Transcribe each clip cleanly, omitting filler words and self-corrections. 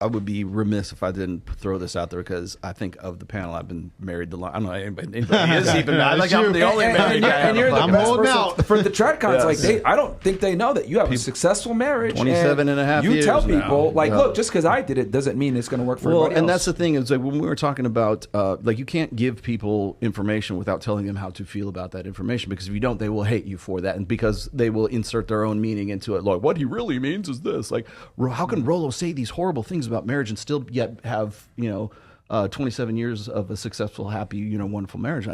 I would be remiss if I didn't throw this out there because I think of the panel, I've been married the long. I don't know anybody is even. I like I'm the only married guy. And you're the best person for the Tradcons. Yes. Like I don't think they know that you have a successful marriage. 27 and a half you years tell people now. look, just because I did it doesn't mean it's going to work for everybody else. And that's the thing is like when we were talking about like you can't give people information without telling them how to feel about that information, because if you don't, they will hate you for that, and because they will insert their own meaning into it. Like what he really means is this. Like how can Rollo say these horrible things about marriage and still yet have 27 years of a successful, happy, wonderful marriage?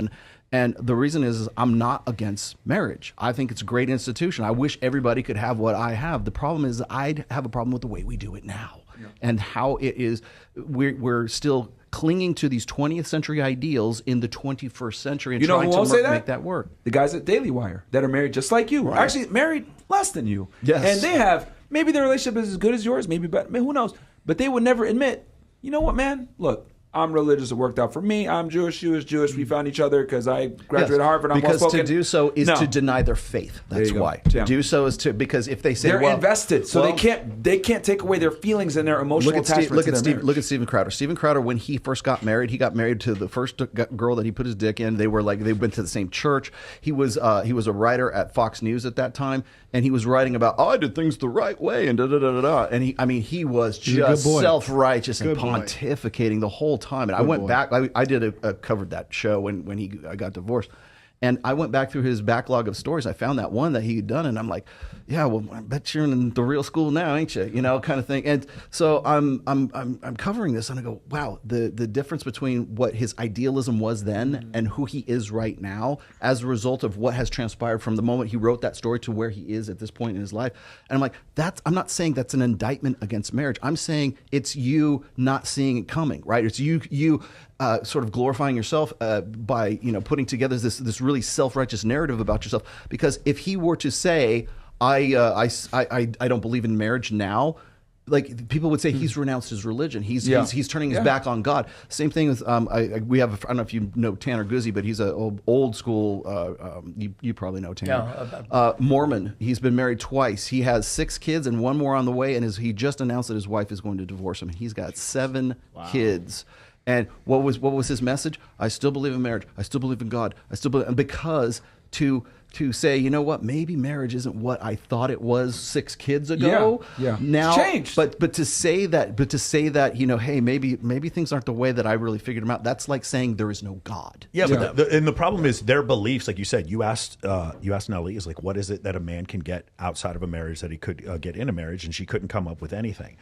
And the reason is I'm not against marriage. I think it's a great institution. I wish everybody could have what I have. The problem is I have a problem with the way we do it now, and how it is. We're still clinging to these 20th century ideals in the 21st century and trying to make that work. The guys at Daily Wire that are married just like you, actually married less than you. Yes. And they have, maybe their relationship is as good as yours, maybe better, who knows? But they would never admit, you know what, man? Look, I'm religious. It worked out for me. I'm Jewish. She was Jewish. We found each other because I graduated Harvard. I'm because well-spoken. to do so is to deny their faith. That's why. Yeah. To do so is because if they say they're invested, so they can't take away their feelings and their emotional attachments. Look at Steven Crowder. Steven Crowder, when he first got married to the first girl that he put his dick in. They went to the same church. He was a writer at Fox News at that time, and he was writing about I did things the right way and da da da da da. And he was just self-righteous and pontificating the whole time. And I went back. I covered that show when he got divorced, and I went back through his backlog of stories. I found that one that he had done, and I'm like, yeah, well, I bet you're in the real school now, ain't you? Kind of thing. And so I'm covering this, and I go, wow, the difference between what his idealism was then and who he is right now, as a result of what has transpired from the moment he wrote that story to where he is at this point in his life. And I'm like, I'm not saying that's an indictment against marriage. I'm saying it's you not seeing it coming, right? It's you sort of glorifying yourself by putting together this really self-righteous narrative about yourself. Because if he were to say, I don't believe in marriage now, like people would say he's renounced his religion. He's turning his back on God. Same thing with we have, I don't know if you know Tanner Guzzi, but he's an old school. You probably know Tanner. Mormon. He's been married twice. He has 6 kids and one more on the way. And he just announced that his wife is going to divorce him. He's got 7 kids. And what was his message? I still believe in marriage. I still believe in God. I still believe, and because to say, you know what, maybe marriage isn't what I thought it was 6 kids ago. Now, it's changed. But to say that, hey, maybe things aren't the way that I really figured them out. That's like saying there is no God. Yeah, but the problem is their beliefs. Like you said, you asked Nellie, is like, what is it that a man can get outside of a marriage that he could get in a marriage, and she couldn't come up with anything.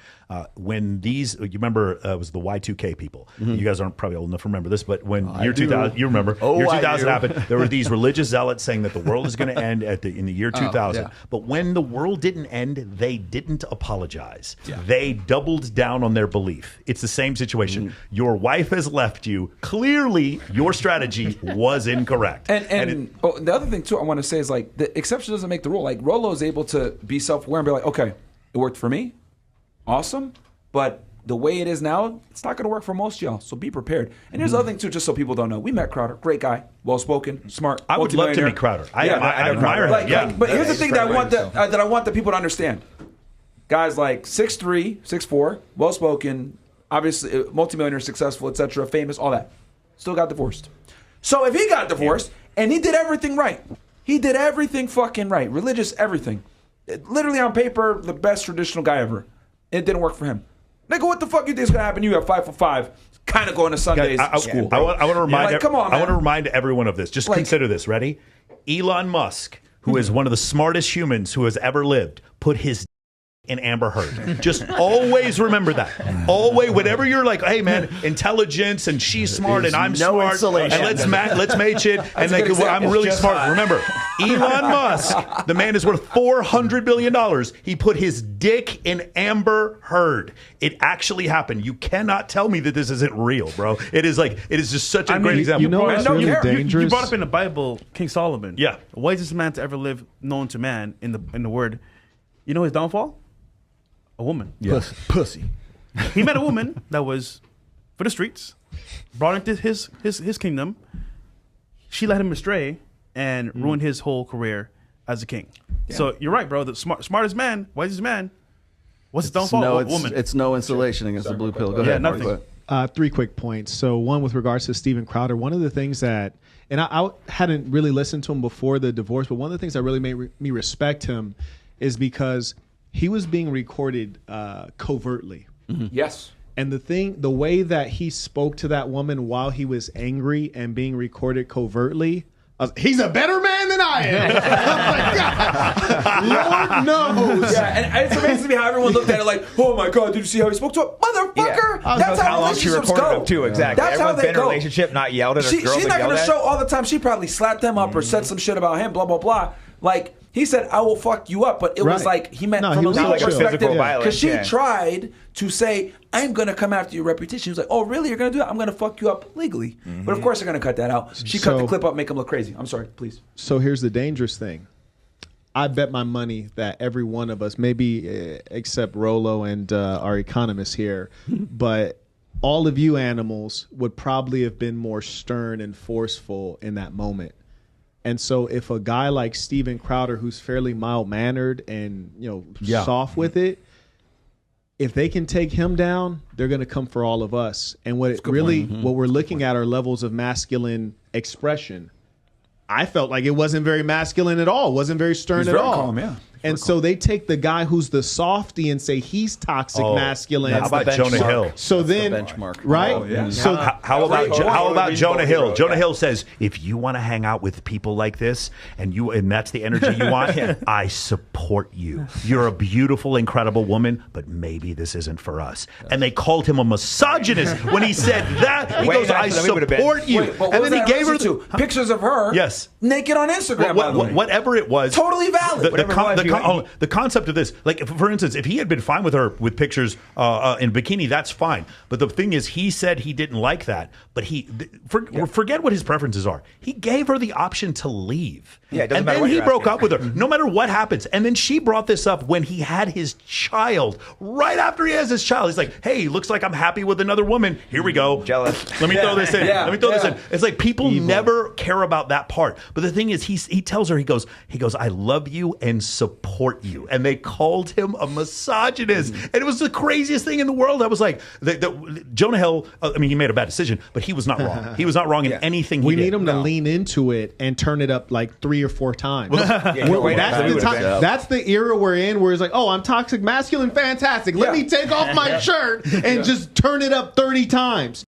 When you remember, it was the Y2K people. You guys aren't probably old enough to remember this, but when year 2000, you remember, year 2000 happened. There were these religious zealots saying that the world is going to end in the year 2000. But when the world didn't end, they didn't apologize. They doubled down on their belief. It's the same situation. Your wife has left you. Clearly, your strategy was incorrect. And the other thing too I want to say is, like, the exception doesn't make the rule. Like, Rollo is able to be self-aware and be like, okay, it worked for me. Awesome. But the way it is now, it's not going to work for most of y'all. So be prepared. And here's the other thing too, just so people don't know. We met Crowder, great guy, well-spoken, smart. I would love to meet Crowder. I admire him. But here's the thing that I want the people to understand. Guys like 6'3", 6'4", well-spoken, obviously multimillionaire, successful, etc., famous, all that, still got divorced. So if he got divorced and he did everything right, he did everything fucking right, religious, everything, literally on paper, the best traditional guy ever. It didn't work for him. Nigga, what the fuck you think is gonna happen? You have 5 for 5, kind of going to Sundays school. I want to remind. Come on, man. I want to remind everyone of this. Just consider this. Ready? Elon Musk, who is one of the smartest humans who has ever lived, put his in Amber Heard. Just always remember that. Always, whatever you're like, hey man, intelligence and she's smart and I'm smart, and let's match it. And like, I'm really smart. Remember, Elon Musk, the man is worth $400 billion. He put his dick in Amber Heard. It actually happened. You cannot tell me that this isn't real, bro. It is just such a great example. You know what's really dangerous? You brought up in the Bible King Solomon. Yeah. The wisest man to ever live, known to man in the word. You know his downfall? A woman. Yeah. Pussy. He met a woman that was for the streets, brought into his kingdom. She led him astray and ruined his whole career as a king. Yeah. So you're right, bro. The smartest man, wisest man, What's the downfall? Woman. It's no insulation against the blue pill. Go Yeah, ahead, Mark. nothing. 3 quick points. So one with regards to Steven Crowder, one of the things that, and I hadn't really listened to him before the divorce, but one of the things that really made me respect him is because he was being recorded covertly. Mm-hmm. Yes. And the way that he spoke to that woman while he was angry and being recorded covertly, he's a better man than I am. Lord knows. Yeah, and it's amazing to me how everyone looked at it like, oh my God, did you see how he spoke to her? Motherfucker! Yeah. That's how long she relationships recorded go. him too, exactly. That's Everyone's how they been in a go. relationship, not yelled at her. She's not going to show all the time. She probably slapped him up or said some shit about him, blah, blah, blah. Like, he said, I will fuck you up, but it was like, he meant from a legal perspective. Because she tried to say, I'm going to come after your reputation. He was like, oh, really? You're going to do that? I'm going to fuck you up legally. Mm-hmm. But of course they're going to cut that out. She cut the clip up, make him look crazy. I'm sorry, please. So here's the dangerous thing. I bet my money that every one of us, maybe except Rolo and our economists here, but all of you animals would probably have been more stern and forceful in that moment. And so if a guy like Steven Crowder, who's fairly mild-mannered and soft with it, if they can take him down, they're going to come for all of us. And what we're looking at are levels of masculine expression. I felt like it wasn't very masculine at all. Wasn't very stern at all. Calm, yeah. And so they take the guy who's the softy and say he's toxic masculine. How about Jonah Hill? So then, benchmark. right? Oh, yeah. So How about Jonah Hill? Yeah. Jonah Hill says, if you want to hang out with people like this and that's the energy you want, I support you. You're a beautiful, incredible woman, but maybe this isn't for us. And they called him a misogynist when he said that. He goes, I support you. Wait, and then he gave her pictures of her naked on Instagram. Whatever it was. Totally valid. The concept of this, like for instance, if he had been fine with her with pictures in bikini, that's fine. But the thing is, he said he didn't like that. But forget what his preferences are. He gave her the option to leave. Yeah, it doesn't and matter then what he you're broke asking. up with her, no matter what happens. And then she brought this up when he had his child. Right after he has his child, he's like, "Hey, looks like I'm happy with another woman. Here we go. Jealous. Let me throw this in. Yeah, Let me throw this in." yeah. It's like people never care about that part. But the thing is, he tells her, he goes, I love you and support you. And they called him a misogynist. And it was the craziest thing in the world. I was like, Jonah Hill, he made a bad decision, but he was not wrong. He was not wrong in anything he did. we need him to lean into it and turn it up like 3 or 4 times. Yeah, that's the era we're in where it's like, oh, I'm toxic masculine, fantastic. Let me take off my shirt and just turn it up 30 times.